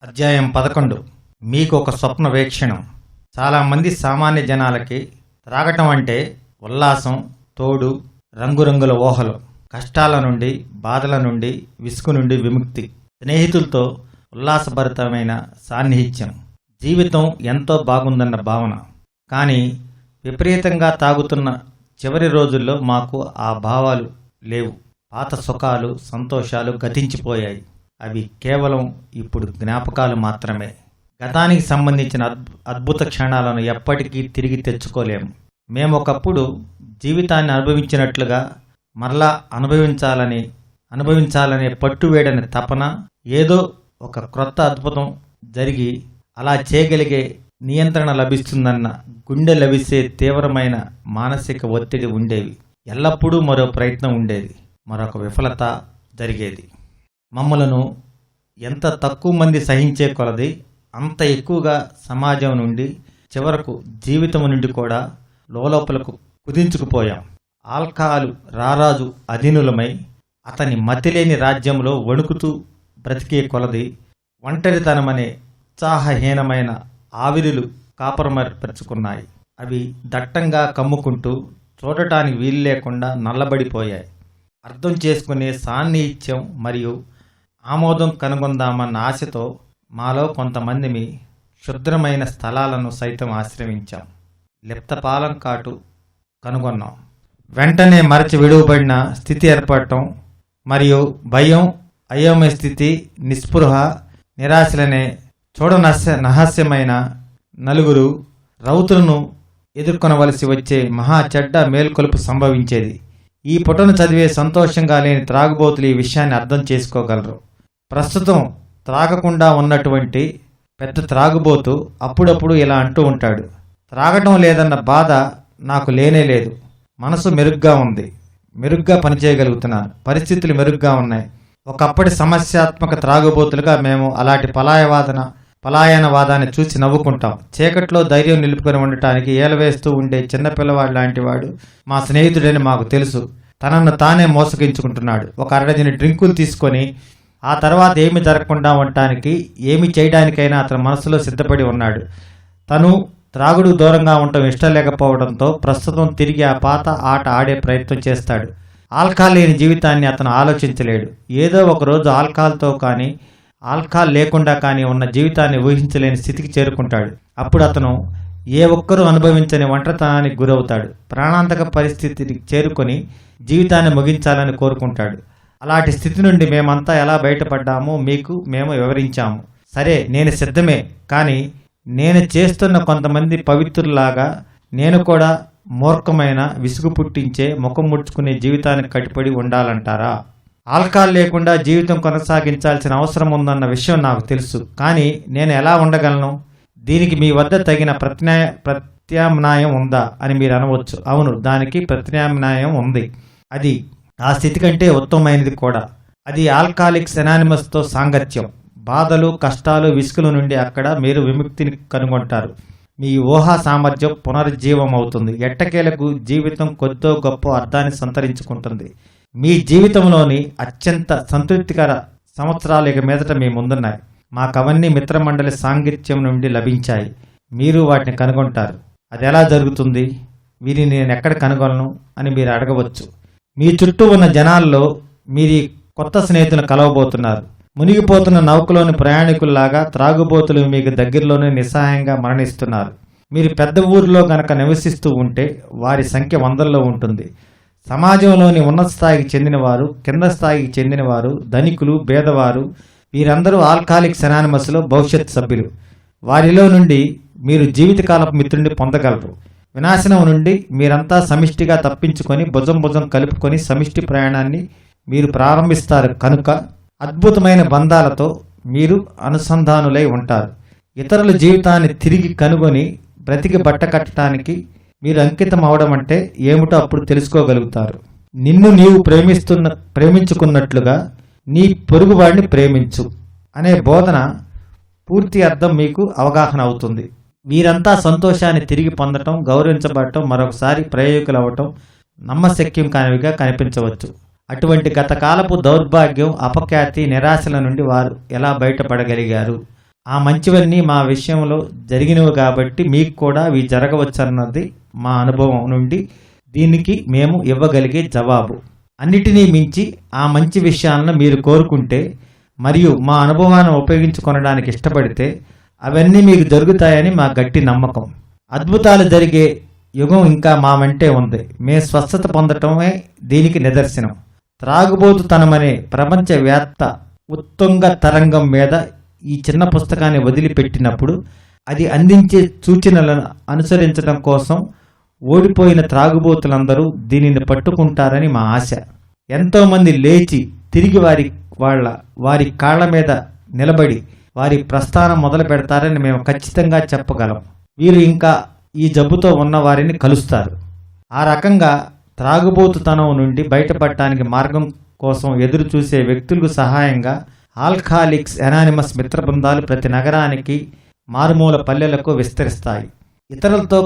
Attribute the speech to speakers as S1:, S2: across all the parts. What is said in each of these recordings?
S1: అధ్యాయం 11. మీకు ఒక స్వప్న వీక్షణం. చాలామంది సామాన్య జనాలకి త్రాగటం అంటే ఉల్లాసం, తోడు, రంగురంగుల ఊహలు, కష్టాల నుండి, బాధల నుండి, విసుగు నుండి విముక్తి, స్నేహితులతో ఉల్లాసభరితమైన సాన్నిహిత్యం, జీవితం ఎంతో బాగుందన్న భావన. కానీ విపరీతంగా తాగుతున్న చివరి రోజుల్లో మాకు ఆ భావాలు లేవు. పాత సుఖాలు, సంతోషాలు గతించిపోయాయి. అవి కేవలం ఇప్పుడు జ్ఞాపకాలు మాత్రమే. గతానికి సంబంధించిన అద్భుత క్షణాలను ఎప్పటికీ తిరిగి తెచ్చుకోలేము. మేము ఒకప్పుడు జీవితాన్ని అనుభవించినట్లుగా మరలా అనుభవించాలనే పట్టువేడని తపన, ఏదో ఒక క్రొత్త అద్భుతం జరిగి అలా చేయగలిగే నియంత్రణ లభిస్తుందన్న గుండె లభిసే తీవ్రమైన మానసిక ఒత్తిడి ఉండేవి. ఎల్లప్పుడూ మరో ప్రయత్నం ఉండేది, మరొక విఫలత జరిగేది. మమ్మలను ఎంత తక్కువ మంది సహించే కొలది అంత ఎక్కువగా సమాజం నుండి, చివరకు జీవితం నుండి కూడా లోపలకు కుదించుకుపోయాం. ఆల్కహాలు రారాజు అధీనులమై అతని మతిలేని రాజ్యంలో వణుకుతూ బ్రతికే కొలది ఒంటరితనమనే ఉత్సాహహీనమైన ఆవిరులు కాపురమర్చుకున్నాయి. అవి దట్టంగా కమ్ముకుంటూ చూడటానికి వీలు లేకుండా నల్లబడిపోయాయి. అర్థం చేసుకునే సాన్నిహిత్యం మరియు ఆమోదం కనుగొందామన్న ఆశతో మాలో కొంతమందిమి క్షుద్రమైన స్థలాలను సైతం ఆశ్రయించాం. లిప్తపాలం కాటు కనుగొన్నాం. వెంటనే మరచి విడువబడిన స్థితి ఏర్పడటం మరియు భయం, అయోమయ స్థితి, నిస్పృహ, నిరాశలనే నహాస్యమైన నలుగురు రౌతులను ఎదుర్కొనవలసి వచ్చే మహా చెడ్డ మేల్కొలుపు సంభవించేది. ఈ పుటను చదివే సంతోషంగా లేని త్రాగుబోతులు ఈ విషయాన్ని అర్థం చేసుకోగలరు. ప్రస్తుతం త్రాగకుండా ఉన్నటువంటి పెద్ద త్రాగుబోతు అప్పుడప్పుడు ఇలా అంటూ ఉంటాడు: త్రాగటం లేదన్న బాధ నాకు లేనే లేదు. మనసు మెరుగ్గా ఉంది, మెరుగ్గా పనిచేయగలుగుతున్నాను, పరిస్థితులు మెరుగ్గా ఉన్నాయి. ఒకప్పటి సమస్యాత్మక త్రాగుబోతులుగా మేము అలాంటి పలాయనవాదాన్ని చూసి నవ్వుకుంటాం. చీకట్లో ధైర్యం నిలుపుకొని ఉండటానికి ఏలవేస్తూ ఉండే చిన్నపిల్లవాడు లాంటి వాడు మా స్నేహితుడని మాకు తెలుసు. తనను తానే మోసగించుకుంటున్నాడు. ఒక అరడజని డ్రింకులు తీసుకొని ఆ తర్వాత ఏమి జరగకుండా ఉండటానికి, ఏమి చేయడానికైనా అతని మనసులో సిద్ధపడి ఉన్నాడు. తను త్రాగుడు దూరంగా ఉండటం ఇష్టం లేకపోవడంతో ప్రస్తుతం తిరిగి ఆ పాత ఆట ఆడే ప్రయత్నం చేస్తాడు. ఆల్కహాల్ లేని జీవితాన్ని అతను ఆలోచించలేడు. ఏదో ఒకరోజు ఆల్కహాల్తో కానీ ఆల్కహాల్ లేకుండా కానీ ఉన్న జీవితాన్ని ఊహించలేని స్థితికి చేరుకుంటాడు. అప్పుడు అతను ఏ ఒక్కరూ అనుభవించని ఒంటరితనానికి గురవుతాడు. ప్రాణాంతక పరిస్థితికి చేరుకొని జీవితాన్ని ముగించాలని కోరుకుంటాడు. అలాంటి స్థితి నుండి మేమంతా ఎలా బయటపడ్డామో మేము వివరించాము. సరే, నేను సిద్ధమే, కానీ నేను చేస్తున్న కొంతమంది పవిత్రులాగా నేను కూడా మూర్ఖమైన, విసుగు పుట్టించే, ముఖం ముడుచుకునే జీవితానికి కట్టుబడి ఉండాలంటారా? ఆల్కహాల్ లేకుండా జీవితం కొనసాగించాల్సిన అవసరం ఉందన్న విషయం నాకు తెలుసు, కానీ నేను ఎలా ఉండగలను? దీనికి మీ వద్ద తగిన ప్రత్యామ్నాయం ఉందా అని మీరు అనవచ్చు. అవును, దానికి ప్రత్యామ్నాయం ఉంది. అది ఆ స్థితి కంటే ఉత్తమమైనది కూడా. అది ఆల్కహాలిక్స్ అనానిమస్తో సాంగత్యం. బాధలు, కష్టాలు, విసుగుల నుండి అక్కడ మీరు విముక్తిని కనుగొంటారు. మీ ఊహా సామర్థ్యం పునరుజ్జీవం అవుతుంది. ఎట్టకేలకు జీవితం కొద్దో గొప్ప అర్థాన్ని సంతరించుకుంటుంది. మీ జీవితంలోని అత్యంత సంతృప్తికర సంవత్సరాలు ఇక మీదట మీ ముందున్నాయి. మాకవన్నీ మిత్రమండలి సాంగత్యం నుండి లభించాయి. మీరు వాటిని కనుగొంటారు. అది ఎలా జరుగుతుంది? వీరిని నేను ఎక్కడ కనుగొనను అని మీరు అడగవచ్చు. మీ చుట్టూ ఉన్న జనాల్లో మీరు కొత్త స్నేహితులను కలవబోతున్నారు. మునిగిపోతున్న నౌకలోని ప్రయాణికుల్లాగా త్రాగుబోతులు మీకు దగ్గరలోనే నిస్సహాయంగా మరణిస్తున్నారు. మీరు పెద్ద ఊరిలో గనక నివసిస్తూ ఉంటే వారి సంఖ్య వందల్లో ఉంటుంది. సమాజంలోని ఉన్నత స్థాయికి చెందినవారు, కింద స్థాయికి చెందినవారు, ధనికులు, పేదవారు, వీరందరూ ఆల్కహాలిక్స్ అనానిమస్లో భవిష్యత్ సభ్యులు. వారిలో నుండి మీరు జీవితకాలపు మిత్రుడిని పొందగలరు. వినాశనం నుండి మీరంతా సమిష్టిగా తప్పించుకొని భుజం కలుపుకొని సమిష్టి ప్రయాణాన్ని మీరు ప్రారంభిస్తారు. కనుక అద్భుతమైన బంధాలతో మీరు అనుసంధానులై ఉంటారు. ఇతరుల జీవితాన్ని తిరిగి కనుగొని బ్రతికి బట్ట కట్టడానికి మీరు అంకితం అవడం అంటే ఏమిటో అప్పుడు తెలుసుకోగలుగుతారు. నిన్ను నీవు ప్రేమించుకున్నట్లుగా నీ పొరుగువాడిని ప్రేమించు అనే బోధన పూర్తి అర్థం మీకు అవగాహన అవుతుంది. వీరంతా సంతోషాన్ని తిరిగి పొందటం, గౌరవించబడటం, మరొకసారి ప్రయోజకులు అవ్వటం నమ్మశక్యం కానివిగా కనిపించవచ్చు. అటువంటి గతకాలపు దౌర్భాగ్యం, అపఖ్యాతి, నిరాశల నుండి వారు ఎలా బయటపడగలిగారు ఆ మంచివన్నీ మా విషయంలో జరిగినవి కాబట్టి మీకు కూడా ఇవి జరగవచ్చన్నది మా అనుభవం నుండి దీనికి మేము ఇవ్వగలిగే జవాబు. అన్నిటినీ మించి ఆ మంచి విషయాలను మీరు కోరుకుంటే మరియు మా అనుభవాన్ని ఉపయోగించుకొనడానికి ఇష్టపడితే అవన్నీ మీకు జరుగుతాయని మా గట్టి నమ్మకం. అద్భుతాలు జరిగే యుగం ఇంకా మా వెంటే ఉంది. మేము స్వస్థత పొందటమే దీనికి నిదర్శనం. త్రాగుబోతుతనమనే ప్రపంచవ్యాప్త ఉత్తుంగ తరంగం మీద ఈ చిన్న పుస్తకాన్ని వదిలిపెట్టినప్పుడు అది అందించే సూచనలను అనుసరించడం కోసం ఓడిపోయిన త్రాగుబోతులందరూ దీనిని పట్టుకుంటారని మా ఆశ. ఎంతోమంది లేచి తిరిగి వారి కాళ్ల మీద నిలబడి వారి ప్రస్థానం మొదలు పెడతారని మేము ఖచ్చితంగా చెప్పగలం. వీరు ఇంకా ఈ జబ్బుతో ఉన్న వారిని కలుస్తారు. ఆ రకంగా త్రాగుబోతుతనం నుండి బయటపడటానికి మార్గం కోసం ఎదురు చూసే వ్యక్తులకు సహాయంగా ఆల్కహాలిక్స్ అనానిమస్ మిత్ర బృందాలు ప్రతి నగరానికి మారుమూల పల్లెలకు విస్తరిస్తాయి. ఇతరులతో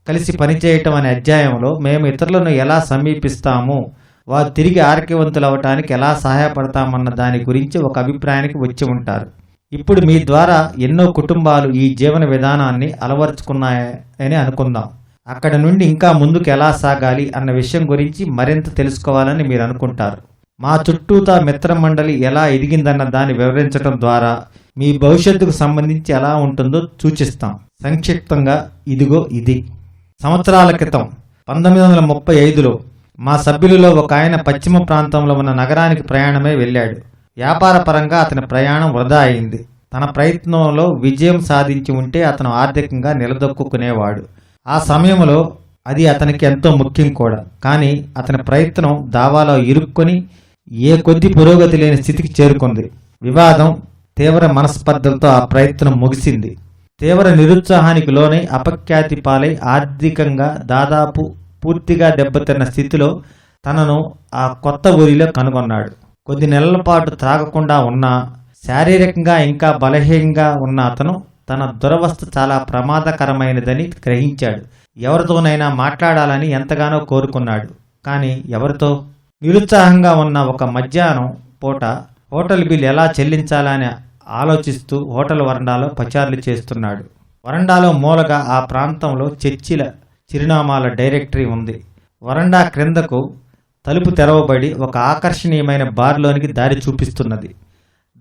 S1: కలిసి పనిచేయటం అనే అధ్యాయంలో మేము ఇతరులను ఎలా సమీపిస్తాము, వారు తిరిగి ఆరోగ్యవంతులు అవటానికి ఎలా సహాయపడతామన్న దాని గురించి ఒక అభిప్రాయానికి వచ్చి ఉంటారు. ఇప్పుడు మీ ద్వారా ఎన్నో కుటుంబాలు ఈ జీవన విధానాన్ని అలవరుచుకున్నాయని అనుకుందాం. అక్కడ నుండి ఇంకా ముందుకు ఎలా సాగాలి అన్న విషయం గురించి మరింత తెలుసుకోవాలని మీరు అనుకుంటారు. మా చుట్టూతా మిత్రమండలి ఎలా ఎదిగిందన్న దాన్ని వివరించడం ద్వారా మీ భవిష్యత్తుకు సంబంధించి ఎలా ఉంటుందో సూచిస్తాం. సంక్షిప్తంగా ఇదిగో ఇది. సంవత్సరాల క్రితం 1935లో మా సభ్యులలో ఒక ఆయన పశ్చిమ ప్రాంతంలో ఉన్న నగరానికి ప్రయాణమై వెళ్ళాడు. వ్యాపార పరంగా అతని ప్రయాణం వృధా అయింది. తన ప్రయత్నంలో విజయం సాధించి ఉంటే అతను ఆర్థికంగా నిలదొక్కునేవాడు. ఆ సమయంలో అది అతనికి ఎంతో ముఖ్యం కూడా. కానీ అతని ప్రయత్నం దావాలో ఇరుక్కొని ఏ కొద్ది పురోగతి లేని స్థితికి చేరుకుంది. వివాదం, తీవ్ర మనస్పర్ధలతో ఆ ప్రయత్నం ముగిసింది. తీవ్ర నిరుత్సాహానికి లోనై అపఖ్యాతి పాలై ఆర్థికంగా దాదాపు పూర్తిగా దెబ్బతిన్న స్థితిలో తనను ఆ కొత్త ఊరిలో కనుగొన్నాడు. కొద్ది నెలల పాటు త్రాగకుండా ఉన్నా శారీరకంగా ఇంకా బలహీనంగా ఉన్న అతను తన దురవస్థ చాలా ప్రమాదకరమైనదని గ్రహించాడు. ఎవరితోనైనా మాట్లాడాలని ఎంతగానో కోరుకున్నాడు. కానీ ఎవరితో? నిరుత్సాహంగా ఉన్న ఒక మధ్యాహ్నం పూట హోటల్ బిల్ ఎలా చెల్లించాలని ఆలోచిస్తూ హోటల్ వరండాలో పచారులు చేస్తున్నాడు. వరండాలో మూలగా ఆ ప్రాంతంలో చర్చిల చిరునామాల డైరెక్టరీ ఉంది. వరండా క్రిందకు తలుపు తెరవబడి ఒక ఆకర్షణీయమైన బార్లోనికి దారి చూపిస్తున్నది.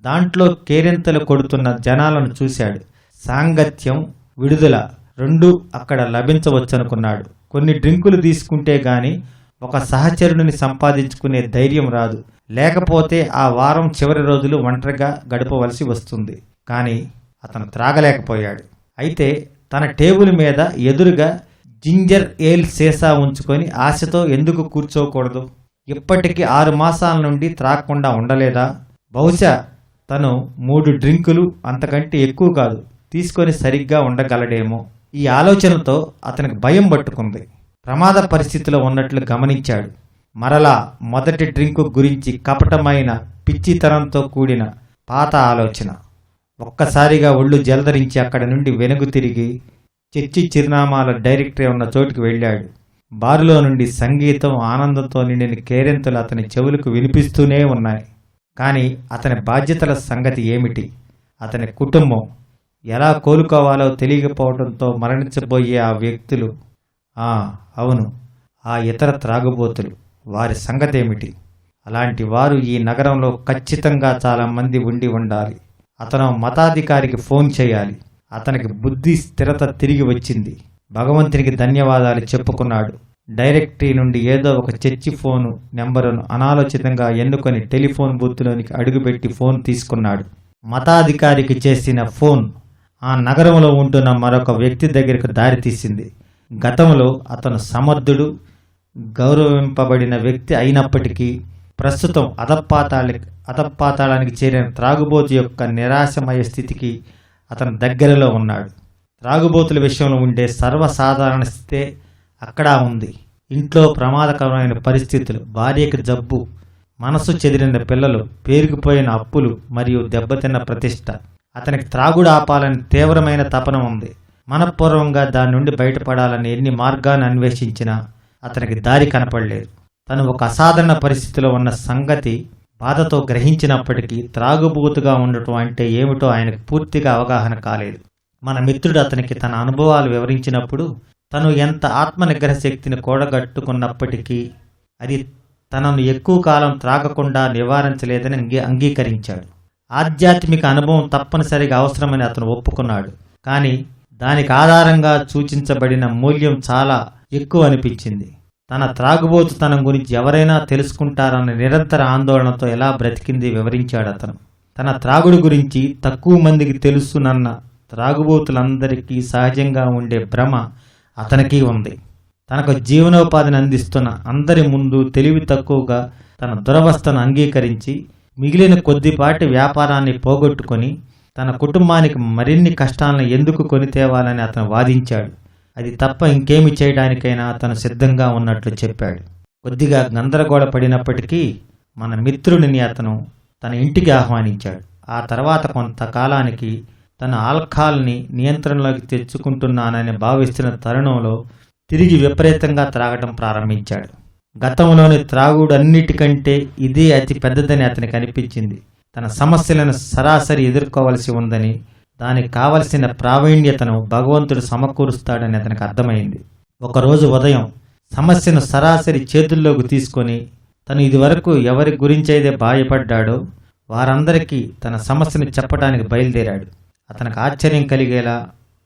S1: దాంట్లో కేరింతలు కొడుతున్న జనాలను చూశాడు. సాంగత్యం, విడుదల రెండూ అక్కడ లభించవచ్చనుకున్నాడు. కొన్ని డ్రింకులు తీసుకుంటే గాని ఒక సహచరుడిని సంపాదించుకునే ధైర్యం రాదు. లేకపోతే ఆ వారం చివరి రోజులు ఒంటరిగా గడపవలసి వస్తుంది. కానీ అతను త్రాగలేకపోయాడు. అయితే తన టేబుల్ మీద ఎదురుగా జింజర్ ఏల్ సీసా ఉంచుకొని ఆశతో ఎందుకు కూర్చోకూడదు? ఇప్పటికి 6 మాసాల నుండి త్రాగకుండా ఉండలేదా? బహుశా తను 3 డ్రింకులు, అంతకంటే ఎక్కువ కాదు, తీసుకొని సరిగ్గా ఉండగలడేమో. ఈ ఆలోచనతో అతనికి భయం పట్టుకుంది. ప్రమాద పరిస్థితిలో ఉన్నట్లు గమనించాడు. మరలా మొదటి డ్రింకు గురించి కపటమైన పిచ్చితనంతో కూడిన పాత ఆలోచన. ఒక్కసారిగా ఒళ్ళు జలధరించి అక్కడి నుండి వెనుగు తిరిగి చర్చి చిరునామాల డైరెక్టరీ ఉన్న చోటుకు వెళ్ళాడు. బారులో నుండి సంగీతం, ఆనందంతో నిండిన కేరింతలు అతని చెవులకు వినిపిస్తూనే ఉన్నాయి. కానీ అతని బాధ్యతల సంగతి ఏమిటి? అతని కుటుంబం ఎలా కోలుకోవాలో తెలియకపోవడంతో మరణించబోయే ఆ వ్యక్తులు, అవును, ఆ ఇతర త్రాగుబోతులు, వారి సంగతేమిటి? అలాంటి వారు ఈ నగరంలో ఖచ్చితంగా చాలామంది ఉండి ఉండాలి. అతను మతాధికారికి ఫోన్ చేయాలి. అతనికి బుద్ధి స్థిరత తిరిగి వచ్చింది. భగవంతునికి ధన్యవాదాలు చెప్పుకున్నాడు. డైరెక్టరీ నుండి ఏదో ఒక చర్చి ఫోను నెంబరును అనాలోచితంగా ఎన్నుకొని టెలిఫోన్ బూత్లోనికి అడుగుపెట్టి ఫోన్ తీసుకున్నాడు. మతాధికారికి చేసిన ఫోన్ ఆ నగరంలో ఉంటున్న మరొక వ్యక్తి దగ్గరకు దారితీసింది. గతంలో అతను సమర్థుడు, గౌరవింపబడిన వ్యక్తి అయినప్పటికీ ప్రస్తుతం అధపాతాళానికి చేరిన త్రాగుబోతు యొక్క నిరాశమయ స్థితికి అతను దగ్గరలో ఉన్నాడు. త్రాగుబోతుల విషయంలో ఉండే సర్వసాధారణ స్థితే అక్కడా ఉంది. ఇంట్లో ప్రమాదకరమైన పరిస్థితులు, భార్యకు జబ్బు, మనసు చెదిరిన పిల్లలు, పేరుకుపోయిన అప్పులు మరియు దెబ్బతిన్న ప్రతిష్ట. అతనికి త్రాగుడు ఆపాలని తీవ్రమైన తపన ఉంది. మనఃపూర్వకంగా దాని నుండి బయటపడాలని ఎన్ని మార్గాన్ని అన్వేషించినా అతనికి దారి కనపడలేదు. తను ఒక అసాధారణ పరిస్థితిలో ఉన్న సంగతి బాధతో గ్రహించినప్పటికీ త్రాగుబోతుగా ఉండటం అంటే ఏమిటో ఆయనకు పూర్తిగా అవగాహన కాలేదు. మన మిత్రుడు అతనికి తన అనుభవాలు వివరించినప్పుడు తను ఎంత ఆత్మనిగ్రహ శక్తిని కూడగట్టుకున్నప్పటికీ అది తనను ఎక్కువ కాలం త్రాగకుండా నివారించలేదని అంగీకరించాడు. ఆధ్యాత్మిక అనుభవం తప్పనిసరిగా అవసరమని అతను ఒప్పుకున్నాడు. కానీ దానికి ఆధారంగా సూచించబడిన మూల్యం చాలా ఎక్కువ అనిపించింది. తన త్రాగుబోతుతనం గురించి ఎవరైనా తెలుసుకుంటారన్న నిరంతర ఆందోళనతో ఎలా బ్రతికింది వివరించాడు అతను. తన త్రాగుడు గురించి తక్కువ మందికి తెలుసునన్న త్రాగుబోతులందరికీ సహజంగా ఉండే భ్రమ అతనికి ఉంది. తనకు జీవనోపాధిని అందిస్తున్న అందరి ముందు తెలివి తక్కువగా తన దురవస్థను అంగీకరించి మిగిలిన కొద్దిపాటి వ్యాపారాన్ని పోగొట్టుకొని తన కుటుంబానికి మరిన్ని కష్టాలను ఎందుకు కొని తేవాలని అతను వాదించాడు. అది తప్ప ఇంకేమి చేయడానికైనా అతను సిద్ధంగా ఉన్నట్లు చెప్పాడు. కొద్దిగా గందరగోళపడినప్పటికీ మన మిత్రుడిని అతను తన ఇంటికి ఆహ్వానించాడు. ఆ తర్వాత కొంతకాలానికి తన ఆల్కహాల్ని నియంత్రణలోకి తెచ్చుకుంటున్నానని భావిస్తున్న తరుణంలో తిరిగి విపరీతంగా త్రాగటం ప్రారంభించాడు. గతంలోని త్రాగుడన్నిటికంటే ఇదే అతి పెద్దదని అతనికి అనిపించింది. తన సమస్యలను సరాసరి ఎదుర్కోవలసి ఉందని, దానికి కావలసిన ప్రావీణ్యతను భగవంతుడు సమకూరుస్తాడని అతనికి అర్థమైంది. ఒకరోజు ఉదయం సమస్యను సరాసరి చేతుల్లోకి తీసుకొని తను ఇదివరకు ఎవరి గురించైతే భయపడ్డాడో వారందరికీ తన సమస్యను చెప్పడానికి బయలుదేరాడు. అతనికి ఆశ్చర్యం కలిగేలా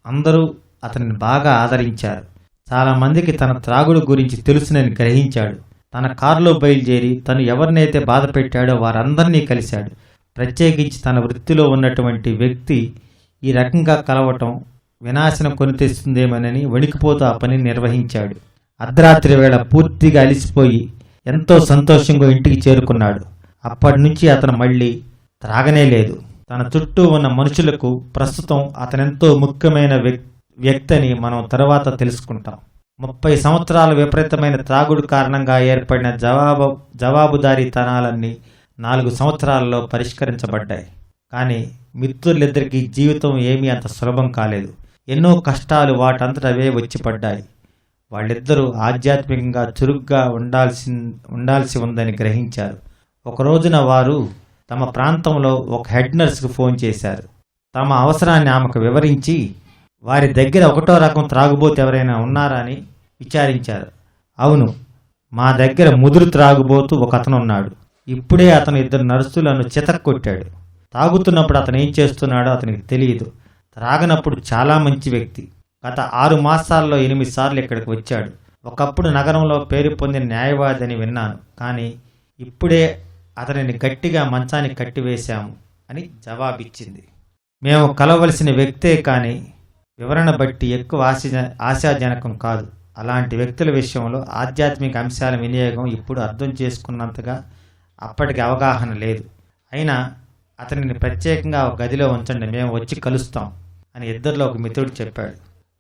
S1: అందరూ అతనిని బాగా ఆదరించారు. చాలామందికి తన త్రాగుడు గురించి తెలుసునని గ్రహించాడు. తన కారులో బయలుదేరి తను ఎవరినైతే బాధ పెట్టాడో వారందరినీ కలిశాడు. ప్రత్యేకించి తన వృత్తిలో ఉన్నటువంటి వ్యక్తి ఈ రకంగా కలవటం వినాశనం కొని తెస్తుందేమోనని వణికిపోతూ ఆ పని నిర్వహించాడు. అర్ధరాత్రి వేళ పూర్తిగా అలిసిపోయి ఎంతో సంతోషంగా ఇంటికి చేరుకున్నాడు. అప్పటి నుంచి అతను మళ్ళీ త్రాగనే లేదు. తన చుట్టూ ఉన్న మనుషులకు ప్రస్తుతం అతనెంతో ముఖ్యమైన వ్యక్తి అని మనం తర్వాత తెలుసుకుంటాం. 30 సంవత్సరాల విపరీతమైన త్రాగుడు కారణంగా ఏర్పడిన జవాబుదారీతనాలన్నీ 4 సంవత్సరాలలో పరిష్కరించబడ్డాయి. కానీ మిత్రులిద్దరికీ జీవితం ఏమీ అంత సులభం కాలేదు. ఎన్నో కష్టాలు వాటంతట అవే వచ్చి పడ్డాయి. వాళ్ళిద్దరూ ఆధ్యాత్మికంగా చురుగ్గా ఉండాల్సి ఉందని గ్రహించారు. ఒక రోజున వారు తమ ప్రాంతంలో ఒక హెడ్ నర్స్కు ఫోన్ చేశారు. తమ అవసరాన్ని ఆమెకు వివరించి వారి దగ్గర ఒకటో రకం త్రాగుబోతు ఎవరైనా ఉన్నారా అని విచారించారు. అవును, మా దగ్గర ముదురు త్రాగుబోతు ఒక అతను ఉన్నాడు. ఇప్పుడే అతను 2 నర్సులను చితక్కొట్టాడు. తాగుతున్నప్పుడు అతను ఏం చేస్తున్నాడో అతనికి తెలియదు. త్రాగనప్పుడు చాలా మంచి వ్యక్తి. గత 6 మాసాల్లో 8 సార్లు ఇక్కడికి వచ్చాడు. ఒకప్పుడు నగరంలో పేరు పొందిన న్యాయవాది అని విన్నాను. కానీ ఇప్పుడే అతనిని గట్టిగా మంచానికి కట్టివేశాము అని జవాబిచ్చింది. మేము కలవలసిన వ్యక్తే కానీ వివరణ బట్టి ఎక్కువ ఆశాజనకం కాదు. అలాంటి వ్యక్తుల విషయంలో ఆధ్యాత్మిక అంశాల వినియోగం ఇప్పుడు అర్థం చేసుకున్నంతగా అప్పటికి అవగాహన లేదు. అయినా అతనిని ప్రత్యేకంగా ఒక గదిలో ఉంచండి, మేము వచ్చి కలుస్తాం అని ఇద్దరిలో ఒక మిత్రుడు చెప్పాడు.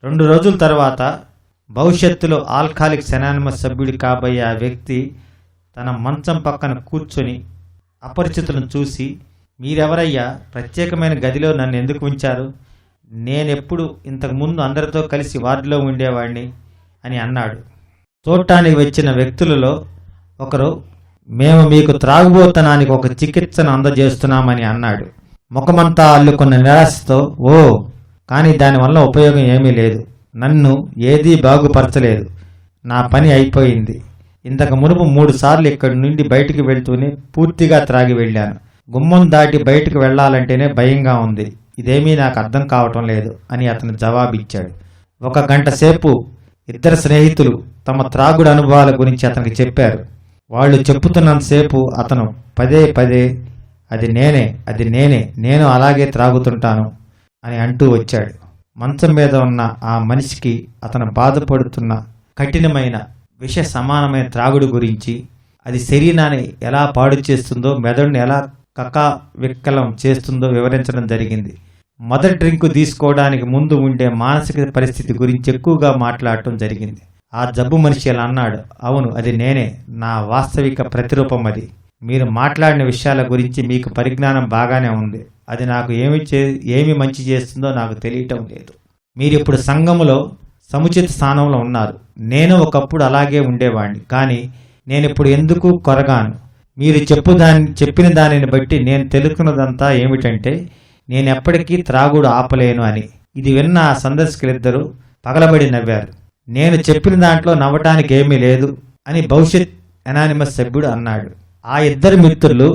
S1: 2 రోజుల తర్వాత భవిష్యత్తులో ఆల్కహాలిక్స్ అనానిమస్ సభ్యుడి కాబోయే ఆ వ్యక్తి తన మంచం పక్కన కూర్చొని అపరిచితులను చూసి, మీరెవరయ్యా, ప్రత్యేకమైన గదిలో నన్ను ఎందుకు ఉంచారు? నేనెప్పుడు ఇంతకుముందు అందరితో కలిసి వార్డులో ఉండేవాడిని అని అన్నాడు. చూడటానికి వచ్చిన వ్యక్తులలో ఒకరు, మేము మీకు త్రాగుబోతనానికి ఒక చికిత్సను అందజేస్తున్నామని అన్నాడు. ముఖమంతా అల్లుకున్న నిరాశతో, ఓ, కానీ దానివల్ల ఉపయోగం ఏమీ లేదు. నన్ను ఏదీ బాగుపరచలేదు. నా పని అయిపోయింది. ఇంతకు మునుపు 3 సార్లు ఇక్కడి నుండి బయటికి వెళ్తూనే పూర్తిగా త్రాగి వెళ్ళాను. గుమ్మం దాటి బయటికి వెళ్లాలంటేనే భయంగా ఉంది. ఇదేమీ నాకు అర్థం కావటం లేదు అని అతను జవాబిచ్చాడు. 1 గంట సేపు 2 స్నేహితులు తమ త్రాగుడు అనుభవాల గురించి అతనికి చెప్పారు. వాళ్ళు చెప్పుతున్నంతసేపు అతను పదే అది నేనే, నేను అలాగే త్రాగుతుంటాను అని అంటూ వచ్చాడు. మంచం మీద ఉన్న ఆ మనిషికి అతను బాధపడుతున్న కఠినమైన విష సమానమైన త్రాగుడు గురించి, అది శరీరాన్ని ఎలా పాడు చేస్తుందో, మెదడుని ఎలా కకావికలం చేస్తుందో వివరించడం జరిగింది. మొదటి డ్రింకు తీసుకోవడానికి ముందు ఉండే మానసిక పరిస్థితి గురించి ఎక్కువగా మాట్లాడటం జరిగింది. ఆ జబ్బు మనిషి అలా అన్నాడు, అవును, అది నేనే, నా వాస్తవిక ప్రతిరూపం అది. మీరు మాట్లాడిన విషయాల గురించి మీకు పరిజ్ఞానం బాగానే ఉంది. అది నాకు ఏమి మంచి చేస్తుందో నాకు తెలియటం లేదు. మీరిప్పుడు సంఘములో సముచిత స్థానంలో ఉన్నారు. నేను ఒకప్పుడు అలాగే ఉండేవాడిని, కానీ నేనిప్పుడు ఎందుకు కొరగాను. మీరు చెప్పిన దానిని బట్టి నేను తెలుసుకున్నదంతా ఏమిటంటే నేనెప్పటికీ త్రాగుడు ఆపలేను అని. ఇది విన్న ఆ సందర్శకులిద్దరూ పగలబడి నవ్వారు. నేను చెప్పిన దాంట్లో నవ్వటానికి ఏమీ లేదు అని భవిష్యత్ ఎనానిమస్ సభ్యుడు అన్నాడు. ఆ ఇద్దరు మిత్రులు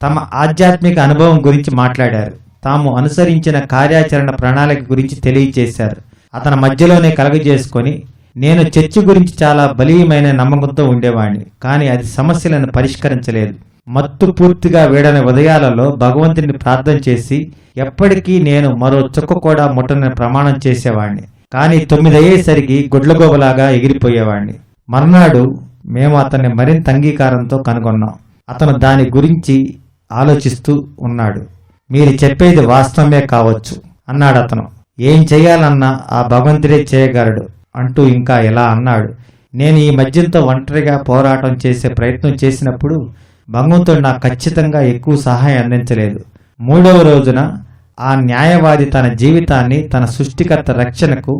S1: తమ ఆధ్యాత్మిక అనుభవం గురించి మాట్లాడారు. తాము అనుసరించిన కార్యాచరణ ప్రణాళిక గురించి తెలియజేశారు. అతని మధ్యలోనే కలగజేసుకొని, నేను చర్చి గురించి చాలా బలీయమైన నమ్మకంతో ఉండేవాణ్ణి, కానీ అది సమస్యలను పరిష్కరించలేదు. మత్తు పూర్తిగా వీడని ఉదయాలలో భగవంతుని ప్రార్థన చేసి ఎప్పటికీ నేను మరో చుక్క కూడా ముట్టనని ప్రమాణం చేసేవాణ్ణి. కానీ 9 అయ్యేసరికి గుడ్లగోబలాగా ఎగిరిపోయేవాణ్ణి. మర్నాడు మేము అతన్ని మరింత అంగీకారంతో కనుగొన్నాం. అతను దాని గురించి ఆలోచిస్తూ ఉన్నాడు. మీరు చెప్పేది వాస్తవమే కావచ్చు అన్నాడు అతను. ఏం చెయ్యాలన్నా ఆ భగవంతుడే చేయగలడు అంటూ ఇంకా ఇలా అన్నాడు. నేను ఈ మద్యంతో ఒంటరిగా పోరాటం చేసే ప్రయత్నం చేసినప్పుడు భగవంతుడు నాకు ఖచ్చితంగా ఎక్కువ సహాయం అందించలేదు. 3వ రోజున ఆ న్యాయవాది తన జీవితాన్ని తన సృష్టికర్త రక్షణకు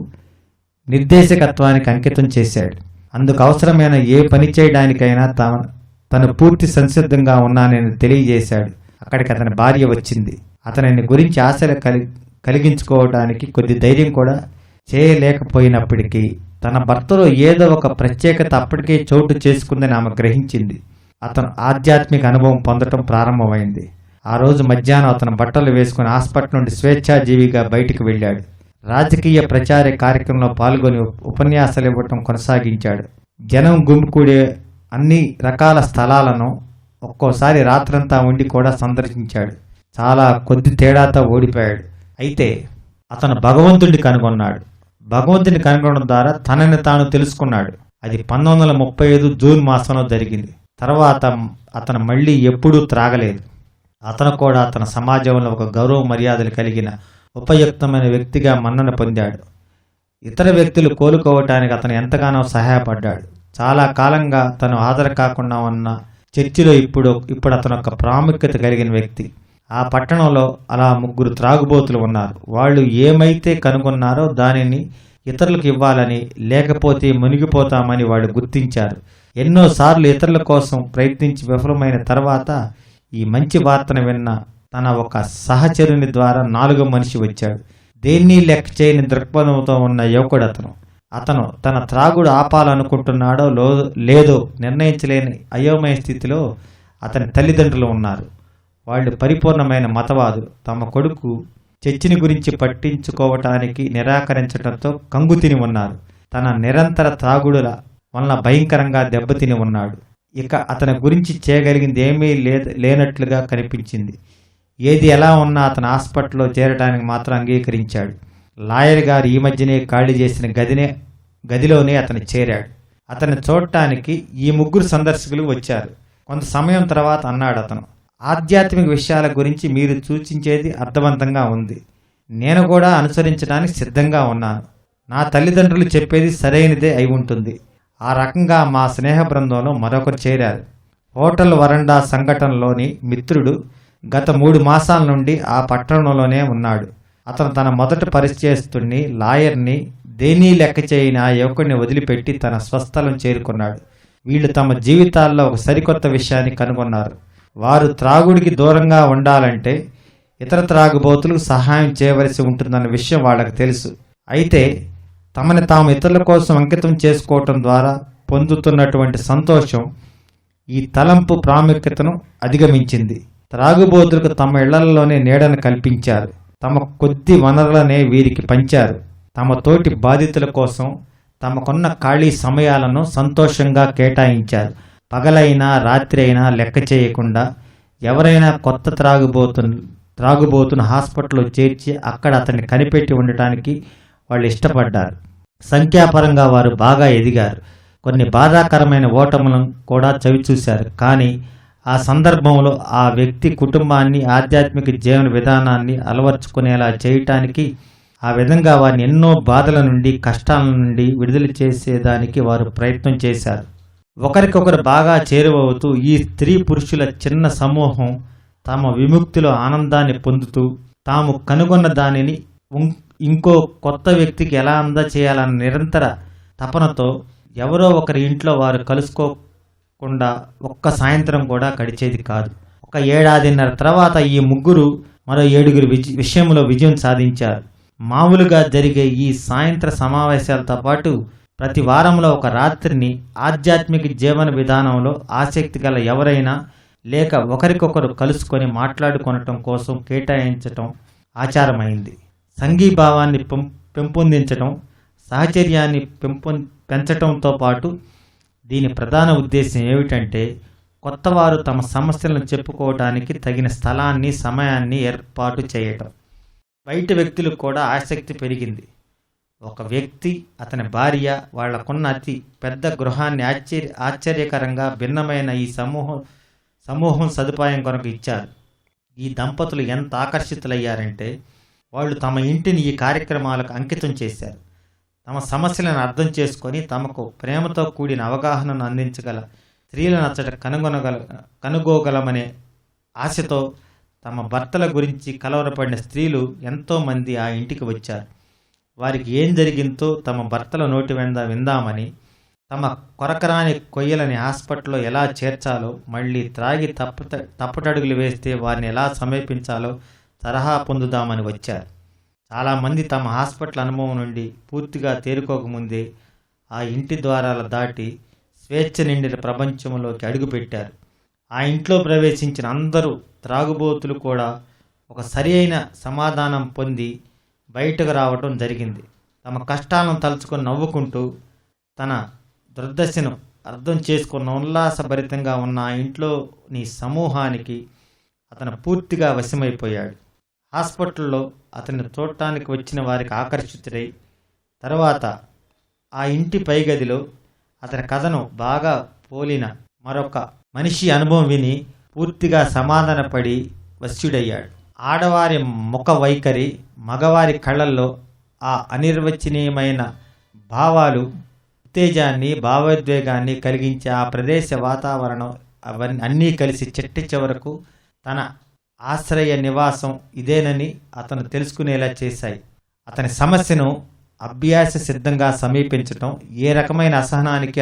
S1: నిర్దేశకత్వానికి అంకితం చేశాడు. అందుకు అవసరమైన ఏ పని చేయడానికైనా తను పూర్తి సంసిద్ధంగా ఉన్నానని తెలియజేశాడు. అక్కడికి అతని భార్య వచ్చింది. అతనిని గురించి ఆశలు కలిగించుకోవడానికి కొద్ది ధైర్యం కూడా చేయలేకపోయినప్పటికీ తన భర్తలో ఏదో ఒక ప్రత్యేకత అప్పటికే చోటు చేసుకుందని ఆమె గ్రహించింది. అతను ఆధ్యాత్మిక అనుభవం పొందటం ప్రారంభమైంది. ఆ రోజు మధ్యాహ్నం అతను బట్టలు వేసుకుని హాస్పిటల్ నుండి స్వేచ్ఛాజీవిగా బయటికి వెళ్ళాడు. రాజకీయ ప్రచార కార్యక్రమంలో పాల్గొని ఉపన్యాసాలు ఇవ్వటం కొనసాగించాడు. జనం గుమికూడే అన్ని రకాల స్థలాలను ఒక్కోసారి రాత్రంతా ఉండి కూడా సందర్శించాడు. చాలా కొద్ది తేడాతో ఓడిపోయాడు. అయితే అతను భగవంతుడిని కనుగొన్నాడు. భగవంతుని కనుగొనడం ద్వారా తనని తాను తెలుసుకున్నాడు. అది 1935 జూన్ మాసంలో జరిగింది. తర్వాత అతను మళ్ళీ ఎప్పుడూ త్రాగలేదు. అతను కూడా తన సమాజంలో ఒక గౌరవ మర్యాదలు కలిగిన ఉపయుక్తమైన వ్యక్తిగా మన్నన పొందాడు. ఇతర వ్యక్తులు కోలుకోవటానికి అతను ఎంతగానో సహాయపడ్డాడు. చాలా కాలంగా తను హాజరు కాకుండా ఉన్న చర్చిలో ఇప్పుడు అతను ఒక ప్రాముఖ్యత కలిగిన వ్యక్తి. ఆ పట్టణంలో అలా 3 త్రాగుబోతులు ఉన్నారు. వాళ్ళు ఏమైతే కనుగొన్నారో దానిని ఇతరులకు ఇవ్వాలని, లేకపోతే మునిగిపోతామని వాళ్ళు గుర్తించారు. ఎన్నోసార్లు ఇతరుల కోసం ప్రయత్నించి విఫలమైన తర్వాత ఈ మంచి వార్తను విన్న తన ఒక సహచరుని ద్వారా 4వ మనిషి వచ్చాడు. దేన్ని లెక్క చేయని దృక్పథంతో ఉన్న యువకుడు అతను తన త్రాగుడు ఆపాలనుకుంటున్నాడో లేదో నిర్ణయించలేని అయోమయ స్థితిలో అతని తల్లిదండ్రులు ఉన్నారు. వాళ్ళు పరిపూర్ణమైన మతవాదులు. తమ కొడుకు చర్చిని గురించి పట్టించుకోవటానికి నిరాకరించడంతో కంగుతిని ఉన్నారు. తన నిరంతర త్రాగుడుల వలన భయంకరంగా దెబ్బతిని ఉన్నాడు. ఇక అతని గురించి చేయగలిగింది ఏమీ లేనట్లుగా కనిపించింది. ఏది ఎలా ఉన్నా అతను హాస్పిటల్లో చేరడానికి మాత్రం అంగీకరించాడు. లాయర్ గారు ఈ మధ్యనే ఖాళీ చేసిన గదిలోనే అతను చేరాడు. అతన్ని చూడటానికి ఈ 3 సందర్శకులు వచ్చారు. కొంత సమయం తర్వాత అన్నాడు అతను, ఆధ్యాత్మిక విషయాల గురించి మీరు సూచించేది అర్థవంతంగా ఉంది. నేను కూడా అనుసరించడానికి సిద్ధంగా ఉన్నాను. నా తల్లిదండ్రులు చెప్పేది సరైనదే అయి ఉంటుంది. ఆ రకంగా మా స్నేహ బృందంలో మరొకరు చేరారు. హోటల్ వరండా సంఘటనలోని మిత్రుడు గత 3 మాసాల నుండి ఆ పట్టణంలోనే ఉన్నాడు. అతను తన మొదటి పరిచయస్తుడిని, లాయర్ని, దేన్నీ లెక్క చేయని ఆ యువకుడిని వదిలిపెట్టి తన స్వస్థలం చేరుకున్నాడు. వీళ్ళు తమ జీవితాల్లో ఒక సరికొత్త విషయాన్ని కనుగొన్నారు. వారు త్రాగుడికి దూరంగా ఉండాలంటే ఇతర త్రాగుబోతులకు సహాయం చేయవలసి ఉంటుందన్న విషయం వాళ్ళకి తెలుసు. అయితే తమని తాము ఇతరుల కోసం అంకితం చేసుకోవటం ద్వారా పొందుతున్నటువంటి సంతోషం ఈ తలంపు ప్రాముఖ్యతను అధిగమించింది. త్రాగుబోతులకు తమ ఇళ్లలోనే నీడను కల్పించారు. తమ కొద్ది వనరులనే వీరికి పంచారు. తమ తోటి బాధితుల కోసం తమకున్న ఖాళీ సమయాలను సంతోషంగా కేటాయించారు. పగలైనా రాత్రి అయినా లెక్క చేయకుండా ఎవరైనా కొత్త త్రాగుబోతును హాస్పిటల్లో చేర్చి అక్కడ అతన్ని కనిపెట్టి ఉండటానికి వాళ్ళు ఇష్టపడ్డారు. సంఖ్యాపరంగా వారు బాగా ఎదిగారు. కొన్ని బాధాకరమైన ఓటములను కూడా చవిచూశారు. కానీ ఆ సందర్భంలో ఆ వ్యక్తి కుటుంబాన్ని, ఆధ్యాత్మిక జీవన విధానాన్ని అలవర్చుకునేలా చేయటానికి, ఆ విధంగా వారిని ఎన్నో బాధల నుండి, కష్టాల నుండి విడుదల చేసేదానికి వారు ప్రయత్నం చేశారు. ఒకరికొకరు బాగా చేరువవుతూ ఈ స్త్రీ పురుషుల చిన్న సమూహం తమ విముక్తిలో ఆనందాన్ని పొందుతూ, తాము కనుగొన్న దానిని ఇంకో కొత్త వ్యక్తికి ఎలా అందచేయాలన్న నిరంతర తపనతో ఎవరో ఒకరి ఇంట్లో వారు కుండా ఒక్క సాయంత్రం కూడా గడిచేది కాదు. ఒక ఏడాదిన్నర తర్వాత ఈ ముగ్గురు మరో 7 విషయంలో విజయం సాధించారు. మామూలుగా జరిగే ఈ సాయంత్ర సమావేశాలతో పాటు ప్రతి వారంలో ఒక రాత్రిని ఆధ్యాత్మిక జీవన విధానంలో ఆసక్తి గల ఎవరైనా లేక ఒకరికొకరు కలుసుకొని మాట్లాడుకొనటం కోసం కేటాయించటం ఆచారమైంది. సంఘీభావాన్ని పెంపొందించటం, సహచర్యాన్ని పెంచటంతో పాటు దీని ప్రధాన ఉద్దేశం ఏమిటంటే కొత్తవారు తమ సమస్యలను చెప్పుకోవడానికి తగిన స్థలాన్ని, సమయాన్ని ఏర్పాటు చేయటం. బయట వ్యక్తులకు కూడా ఆసక్తి పెరిగింది. ఒక వ్యక్తి, అతని భార్య వాళ్లకున్న అతి పెద్ద గృహాన్ని ఆశ్చర్యకరంగా భిన్నమైన ఈ సమూహం సదుపాయం కొరకు ఇచ్చారు. ఈ దంపతులు ఎంత ఆకర్షితులయ్యారంటే వాళ్ళు తమ ఇంటిని ఈ కార్యక్రమాలకు అంకితం చేశారు. తమ సమస్యలను అర్థం చేసుకొని తమకు ప్రేమతో కూడిన అవగాహనను అందించగల స్త్రీలను అచ్చట కనుగోగలమనే ఆశతో తమ భర్తల గురించి కలవరపడిన స్త్రీలు ఎంతోమంది ఆ ఇంటికి వచ్చారు. వారికి ఏం జరిగిందో తమ భర్తల నోటి వెంద విందామని, తమ కొరకరాని కొయ్యలని హాస్పిటల్లో ఎలా చేర్చాలో, మళ్ళీ త్రాగి తప్పటడుగులు వేస్తే వారిని ఎలా సమీపించాలో సలహా పొందుదామని వచ్చారు. చాలామంది తమ హాస్పిటల్ అనుభవం నుండి పూర్తిగా తేరుకోకముందే ఆ ఇంటి ద్వారాల దాటి స్వేచ్ఛ నిండిన ప్రపంచంలోకి అడుగుపెట్టారు. ఆ ఇంట్లో ప్రవేశించిన అందరూ త్రాగుబోతులు కూడా ఒక సరి అయిన సమాధానం పొంది బయటకు రావటం జరిగింది. తమ కష్టాలను తలుచుకొని నవ్వుకుంటూ తన దుర్దశను అర్థం చేసుకున్న ఉల్లాసభరితంగా ఉన్న ఆ ఇంట్లోని సమూహానికి అతను పూర్తిగా వశమైపోయాడు. హాస్పిటల్లో అతన్ని చూడటానికి వచ్చిన వారికి ఆకర్షితుడై తర్వాత ఆ ఇంటి పైగదిలో అతని కథను బాగా పోలిన మరొక మనిషి అనుభవం విని పూర్తిగా సమాధానపడి వశ్యుడయ్యాడు. ఆడవారి ముఖ వైఖరి, మగవారి కళ్ళల్లో ఆ అనిర్వచనీయమైన భావాలు ఉత్తేజాన్ని, భావోద్వేగాన్ని కలిగించే ఆ ప్రదేశ వాతావరణం అవన్నీ అన్నీ కలిసి చిట్ట చివరకు తన ఆశ్రయ నివాసం ఇదేనని అతను తెలుసుకునేలా చేశాయి. అతని సమస్యను అభ్యాస సిద్ధంగా సమీపించటం, ఏ రకమైన అసహనానికి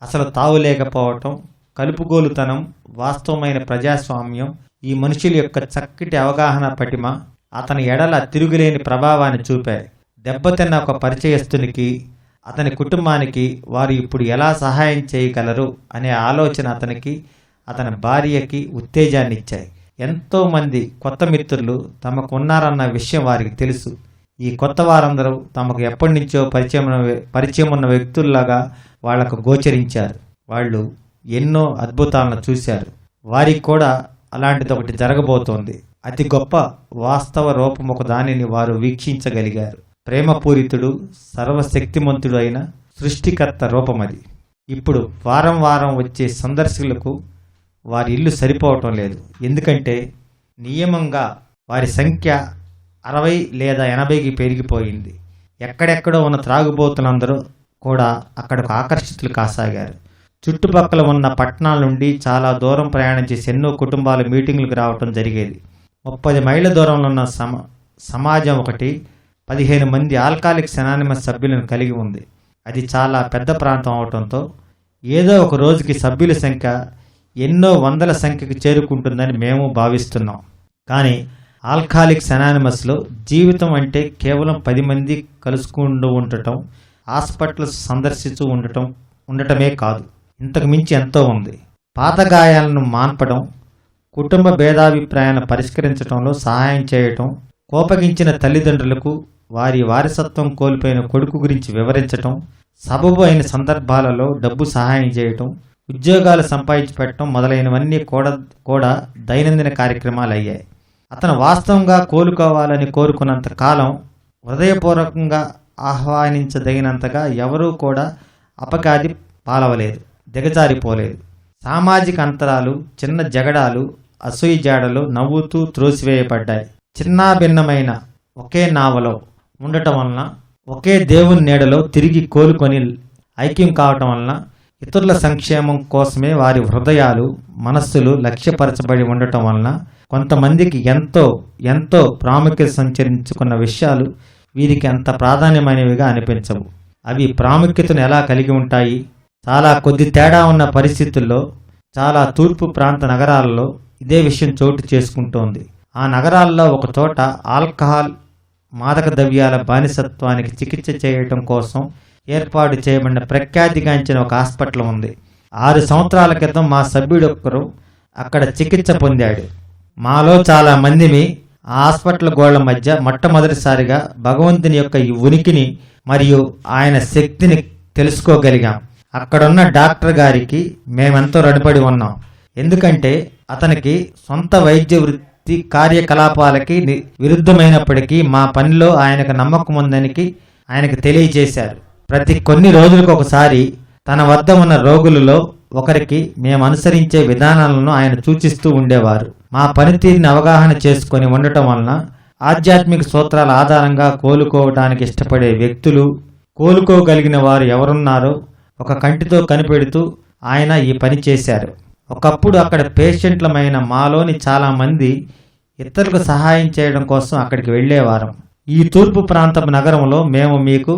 S1: అసలు తావులేకపోవటం, కలుపుగోలుతనం, వాస్తవమైన ప్రజాస్వామ్యం, ఈ మనుషుల యొక్క చక్కటి అవగాహన పటిమ అతని ఎడల తిరుగులేని ప్రభావాన్ని చూపాయి. దెబ్బతిన్న ఒక పరిచయస్తునికి, అతని కుటుంబానికి వారు ఇప్పుడు ఎలా సహాయం చేయగలరు అనే ఆలోచన అతనికి, అతని భార్యకి ఉత్తేజాన్ని ఇచ్చాయి. ఎంతోమంది కొత్త మిత్రులు తమకు ఉన్నారన్న విషయం వారికి తెలుసు. ఈ కొత్త వారందరూ తమకు ఎప్పటి నుంచో పరిచయం ఉన్న వ్యక్తుల్లాగా వాళ్లకు గోచరించారు. వాళ్ళు ఎన్నో అద్భుతాలను చూశారు. వారికి కూడా అలాంటిది ఒకటి జరగబోతోంది. అతి గొప్ప వాస్తవ రూపము దానిని వారు వీక్షించగలిగారు. ప్రేమపూరితుడు, సర్వశక్తిమంతుడు అయిన సృష్టికర్త రూపమది. ఇప్పుడు వారం వారం వచ్చే సందర్శకులకు వారి ఇల్లు సరిపోవటం లేదు. ఎందుకంటే నియమంగా వారి సంఖ్య 60 లేదా 80కి పెరిగిపోయింది. ఎక్కడెక్కడో ఉన్న త్రాగుబోతులందరూ కూడా అక్కడకు ఆకర్షితులు కాసాగారు. చుట్టుపక్కల ఉన్న పట్టణాల నుండి చాలా దూరం ప్రయాణం చేసి ఎన్నో కుటుంబాలు మీటింగులకు రావటం జరిగేది. 30 మైళ్ళ దూరంలో ఉన్న సమాజం ఒకటి 15 మంది ఆల్కహాలిక్స్ అనానిమస్ సభ్యులను కలిగి ఉంది. అది చాలా పెద్ద ప్రాంతం అవటంతో ఏదో ఒక రోజుకి సభ్యుల సంఖ్య ఎన్నో వందల సంఖ్యకు చేరుకుంటుందని మేము భావిస్తున్నాం. కానీ ఆల్కహాలిక్స్ అనానిమస్లో జీవితం అంటే కేవలం 10 మంది కలుసుకుంటూ ఉండటం, హాస్పిటల్స్ సందర్శిస్తూ ఉండటమే కాదు, ఇంతకు మించి ఎంతో ఉంది. పాత గాయాలను మాన్పడం, కుటుంబ భేదాభిప్రాయాలను పరిష్కరించడంలో సహాయం చేయటం, కోపగించిన తల్లిదండ్రులకు వారి వారసత్వం కోల్పోయిన కొడుకు గురించి వివరించటం, సబబు అయిన సందర్భాలలో డబ్బు సహాయం చేయటం, ఉద్యోగాలు సంపాదించి పెట్టడం మొదలైనవన్నీ కూడా దైనందిన కార్యక్రమాలు అయ్యాయి. అతను వాస్తవంగా కోలుకోవాలని కోరుకున్నంత కాలం హృదయపూర్వకంగా ఆహ్వానించదగినంతగా ఎవరూ కూడా అపగాది పాలవలేదు, దిగజారిపోలేదు. సామాజిక అంతరాలు, చిన్న జగడాలు, అసూయ జాడలు నవ్వుతూ త్రోసివేయబడ్డాయి. చిన్నాభిన్నమైన ఒకే నావలో ఉండటం వలన, ఒకే దేవుని నీడలో తిరిగి కోలుకొని ఐక్యం కావటం వలన ఇతరుల సంక్షేమం కోసమే వారి హృదయాలు, మనస్సులు లక్ష్యపరచబడి ఉండటం వలన కొంతమందికి ఎంతో ఎంతో ప్రాముఖ్యత సంచరించుకున్న విషయాలు వీరికి అంత ప్రాధాన్యమైనవిగా అనిపించవు. అవి ప్రాముఖ్యతను ఎలా కలిగి ఉంటాయి? చాలా కొద్ది తేడా ఉన్న పరిస్థితుల్లో చాలా తూర్పు ప్రాంత నగరాల్లో ఇదే విషయం చోటు చేసుకుంటోంది. ఆ నగరాల్లో ఒక చోట ఆల్కహాల్, మాదక ద్రవ్యాల బానిసత్వానికి చికిత్స చేయటం కోసం ఏర్పాటు చేయబడిన ప్రఖ్యాతిగాంచిన ఒక హాస్పిటల్ ఉంది. 6 సంవత్సరాల క్రితం మా సభ్యుడొక్కరు అక్కడ చికిత్స పొందాడు. మాలో చాలా మందిని ఆ హాస్పిటల్ గోళ్ల మధ్య మొట్టమొదటిసారిగా భగవంతుని యొక్క ఈ ఉనికిని మరియు ఆయన శక్తిని తెలుసుకోగలిగాం. అక్కడున్న డాక్టర్ గారికి మేమెంతో రుణపడి ఉన్నాం. ఎందుకంటే అతనికి సొంత వైద్య వృత్తి కార్యకలాపాలకి విరుద్ధమైనప్పటికీ మా పనిలో ఆయనకు నమ్మకం ఉందని ఆయనకు తెలియజేశారు. ప్రతి కొన్ని రోజులకు ఒకసారి తన వద్ద ఉన్న రోగులలో ఒకరికి మేము అనుసరించే విధానాలను ఆయన సూచిస్తూ ఉండేవారు. మా పనితీరుని అవగాహన చేసుకొని ఉండటం వలన ఆధ్యాత్మిక సూత్రాల ఆధారంగా కోలుకోవడానికి ఇష్టపడే వ్యక్తులు, కోలుకోగలిగిన వారు ఎవరున్నారో ఒక కంటితో కనిపెడుతూ ఆయన ఈ పని చేశారు. ఒకప్పుడు అక్కడ పేషెంట్లమైన మాలోని చాలా మంది ఇతరులకు సహాయం చేయడం కోసం అక్కడికి వెళ్ళేవారం. ఈ తూర్పు ప్రాంతపు నగరంలో మేము మీకు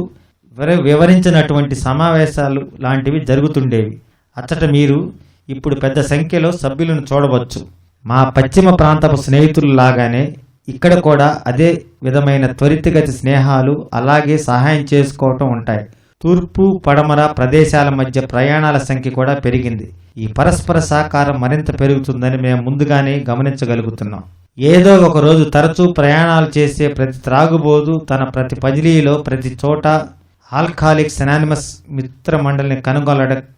S1: వివరించినటువంటి సమావేశాలు లాంటివి జరుగుతుండేవి. అచ్చట మీరు ఇప్పుడు పెద్ద సంఖ్యలో సభ్యులను చూడవచ్చు. మా పశ్చిమ ప్రాంతపు స్నేహితులు లాగానే ఇక్కడ కూడా అదే విధమైన త్వరితగతి స్నేహాలు, అలాగే సహాయం చేసుకోవటం ఉంటాయి. తూర్పు పడమర ప్రదేశాల మధ్య ప్రయాణాల సంఖ్య కూడా పెరిగింది. ఈ పరస్పర సహకారం మరింత పెరుగుతుందని మేము ముందుగానే గమనించగలుగుతున్నాం. ఏదో ఒక రోజు తరచూ ప్రయాణాలు చేసే ప్రతి త్రాగుబోదు తన ప్రతి పజిలీలో ప్రతి చోట ఆల్కహాలిక్స్ అనానిమస్ మిత్ర మండలిని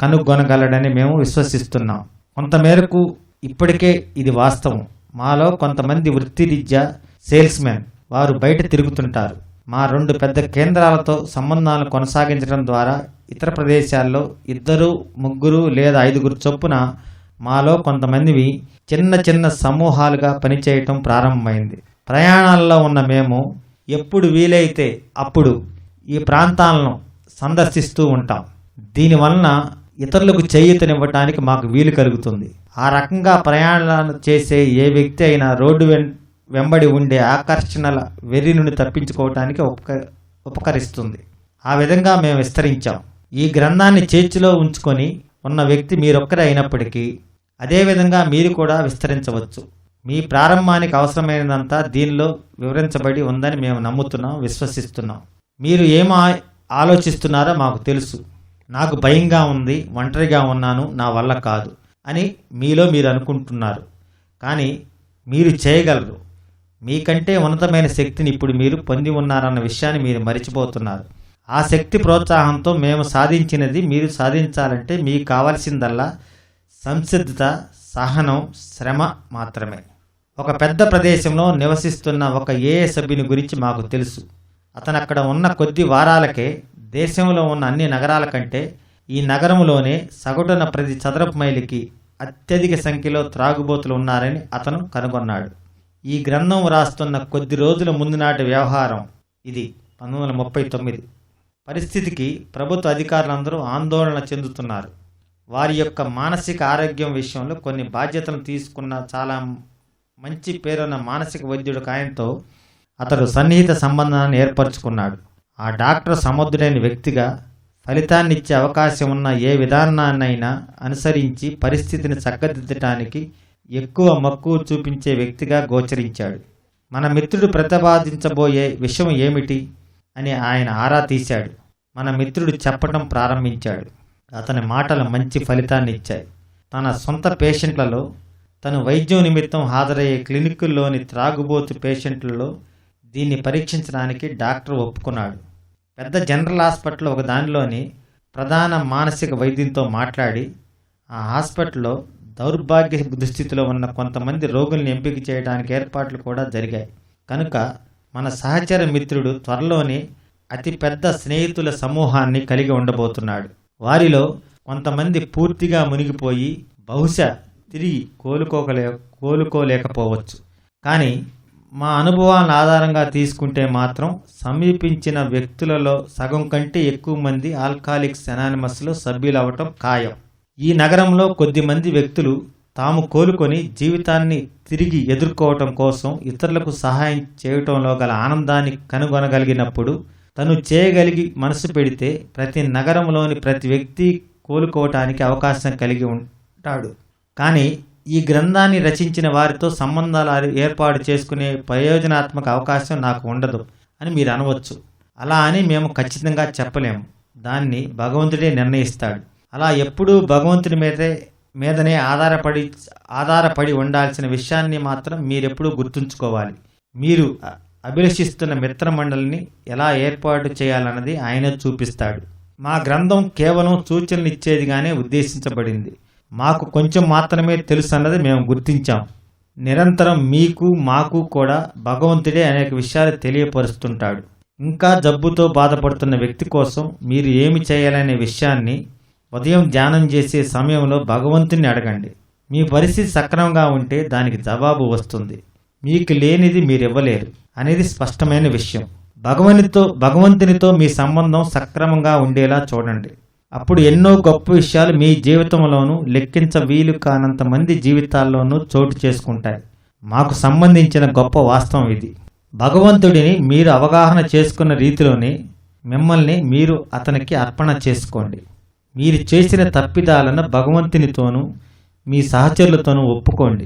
S1: కనుగొనగలడని మేము విశ్వసిస్తున్నాం. కొంతమేరకు ఇప్పటికే ఇది వాస్తవం. మాలో కొంతమంది వృత్తిరీత్యా సేల్స్మెన్, వారు బయట తిరుగుతుంటారు. మా 2 పెద్ద కేంద్రాలతో సంబంధాలను కొనసాగించడం ద్వారా ఇతర ప్రదేశాల్లో 2, 3 లేదా 5 చొప్పున మాలో కొంతమందివి చిన్న చిన్న సమూహాలుగా పనిచేయటం ప్రారంభమైంది. ప్రయాణాల్లో ఉన్న మేము ఎప్పుడు వీలైతే అప్పుడు ఈ ప్రాంతాలను సందర్శిస్తూ ఉంటాం. దీనివలన ఇతరులకు చేయూతనివ్వటానికి మాకు వీలు కలుగుతుంది. ఆ రకంగా ప్రయాణాలు చేసే ఏ వ్యక్తి అయినా రోడ్డు వెంబడి ఉండే ఆకర్షణల వెర్రి నుండి తప్పించుకోవటానికి ఉపకరిస్తుంది. ఆ విధంగా మేము విస్తరించాం. ఈ గ్రంథాన్ని చేతిలో ఉంచుకొని ఉన్న వ్యక్తి మీరొక్కరే అయినప్పటికీ అదేవిధంగా మీరు కూడా విస్తరించవచ్చు. మీ ప్రారంభానికి అవసరమైనదంతా దీనిలో వివరించబడి ఉందని మేము నమ్ముతున్నాం, విశ్వసిస్తున్నాం. మీరు ఏమో ఆలోచిస్తున్నారో మాకు తెలుసు. నాకు భయంగా ఉంది, ఒంటరిగా ఉన్నాను, నా వల్ల కాదు అని మీలో మీరు అనుకుంటున్నారు. కానీ మీరు చేయగలరు. మీకంటే ఉన్నతమైన శక్తిని ఇప్పుడు మీరు పొంది ఉన్నారన్న విషయాన్ని మీరు మరిచిపోతున్నారు. ఆ శక్తి ప్రోత్సాహంతో మేము సాధించినది మీరు సాధించాలంటే మీకు కావాల్సిందల్లా సంసిద్ధత, సహనం, శ్రమ మాత్రమే. ఒక పెద్ద ప్రదేశంలో నివసిస్తున్న ఒక ఏఏ సభ్యుని గురించి మాకు తెలుసు. అతను అక్కడ ఉన్న కొద్ది వారాలకే దేశంలో ఉన్న అన్ని నగరాల కంటే ఈ నగరంలోనే సగటున ప్రతి చదరపు మైలుకి అత్యధిక సంఖ్యలో త్రాగుబోతులు ఉన్నారని అతను కనుగొన్నాడు. ఈ గ్రంథం రాస్తున్న కొద్ది రోజుల ముందు నాటి వ్యవహారం ఇది. 1939 పరిస్థితికి ప్రభుత్వ అధికారులందరూ ఆందోళన చెందుతున్నారు. వారి యొక్క మానసిక ఆరోగ్యం విషయంలో కొన్ని బాధ్యతలను తీసుకున్న చాలా మంచి పేరున్న మానసిక వైద్యుడు ఆయనతో అతడు సన్నిహిత సంబంధాన్ని ఏర్పరచుకున్నాడు. ఆ డాక్టర్ సమర్థుడైన వ్యక్తిగా ఫలితాన్ని ఇచ్చే అవకాశం ఉన్న ఏ విధానాన్నైనా అనుసరించి పరిస్థితిని చక్కదిద్దటానికి ఎక్కువ మక్కువ చూపించే వ్యక్తిగా గోచరించాడు. మన మిత్రుడు ప్రతిపాదించబోయే విషయం ఏమిటి అని ఆయన ఆరా తీశాడు. మన మిత్రుడు చెప్పడం ప్రారంభించాడు. అతని మాటలు మంచి ఫలితాన్ని ఇచ్చాయి. తన సొంత పేషెంట్లలో, తను వైద్యం నిమిత్తం హాజరయ్యే క్లినిక్కుల్లోని త్రాగుబోతు పేషెంట్లలో దీన్ని పరీక్షించడానికి డాక్టర్ ఒప్పుకున్నాడు. పెద్ద జనరల్ హాస్పిటల్ ఒక దానిలోని ప్రధాన మానసిక వైద్యంతో మాట్లాడి ఆ హాస్పిటల్లో దౌర్భాగ్య దుస్థితిలో ఉన్న కొంతమంది రోగుల్ని ఎంపిక చేయడానికి ఏర్పాట్లు కూడా జరిగాయి. కనుక మన సహచర మిత్రుడు త్వరలోనే అతిపెద్ద స్నేహితుల సమూహాన్ని కలిగి ఉండబోతున్నాడు. వారిలో కొంతమంది పూర్తిగా మునిగిపోయి బహుశా తిరిగి కోలుకోలేకపోవచ్చు. కానీ మా అనుభవాలను ఆధారంగా తీసుకుంటే మాత్రం సమీపించిన వ్యక్తులలో సగం కంటే ఎక్కువ మంది ఆల్కహాలిక్స్ అనానిమస్లో సభ్యులు అవ్వటం ఖాయం. ఈ నగరంలో కొద్దిమంది వ్యక్తులు తాము కోలుకొని జీవితాన్ని తిరిగి ఎదుర్కోవటం కోసం ఇతరులకు సహాయం చేయటంలో గల ఆనందాన్ని కనుగొనగలిగినప్పుడు తను చేయగలిగి మనసు పెడితే ప్రతి నగరంలోని ప్రతి వ్యక్తి కోలుకోవటానికి అవకాశం కలిగి ఉంటాడు. కానీ ఈ గ్రంథాన్ని రచించిన వారితో సంబంధాలు ఏర్పాటు చేసుకునే ప్రయోజనాత్మక అవకాశం నాకు ఉండదు అని మీరు అనవచ్చు. అలా అని మేము ఖచ్చితంగా చెప్పలేము. దాన్ని భగవంతుడే నిర్ణయిస్తాడు. అలా ఎప్పుడూ భగవంతుడి మీదనే ఆధారపడి ఉండాల్సిన విషయాన్ని మాత్రం మీరెప్పుడూ గుర్తుంచుకోవాలి. మీరు అభిలషిస్తున్న మిత్రమండలిని ఎలా ఏర్పాటు చేయాలన్నది ఆయన చూపిస్తాడు. మా గ్రంథం కేవలం సూచనలు ఇచ్చేదిగానే ఉద్దేశించబడింది. మాకు కొంచెం మాత్రమే తెలుసు అన్నది మేము గుర్తించాం. నిరంతరం మీకు మాకు కూడా భగవంతుడే అనేక విషయాలు తెలియపరుస్తుంటాడు. ఇంకా జబ్బుతో బాధపడుతున్న వ్యక్తి కోసం మీరు ఏమి చేయాలనే విషయాన్ని ఉదయం ధ్యానం చేసే సమయంలో భగవంతుని అడగండి. మీ పరిస్థితి సక్రమంగా ఉంటే దానికి జవాబు వస్తుంది. మీకు లేనిది మీరివ్వలేరు అనేది స్పష్టమైన విషయం. భగవంతునితో మీ సంబంధం సక్రమంగా ఉండేలా చూడండి. అప్పుడు ఎన్నో గొప్ప విషయాలు మీ జీవితంలోనూ లెక్కించ వీలు కానంత మంది జీవితాల్లోనూ చోటు చేసుకుంటాయి. మాకు సంబంధించిన గొప్ప వాస్తవం ఇది. భగవంతుడిని మీరు అవగాహన చేసుకున్న రీతిలోనే మిమ్మల్ని మీరు అతనికి అర్పణ చేసుకోండి. మీరు చేసిన తప్పిదాలను భగవంతునితోనూ మీ సహచరులతోనూ ఒప్పుకోండి.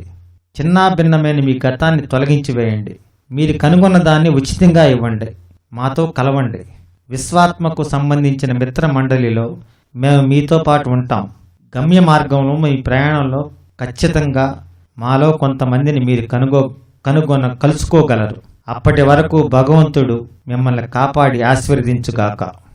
S1: చిన్నాభిన్నమైన మీ గతాన్ని తొలగించి వేయండి. మీరు కనుగొన్న దాన్ని ఉచితంగా ఇవ్వండి. మాతో కలవండి. విశ్వాత్మకు సంబంధించిన మిత్ర మండలిలో మేము మీతో పాటు ఉంటాం. గమ్య మార్గంలో మీ ప్రయాణంలో ఖచ్చితంగా మాలో కొంతమందిని మీరు కలుసుకోగలరు. అప్పటి వరకు భగవంతుడు మిమ్మల్ని కాపాడి ఆశీర్వదించుగాక.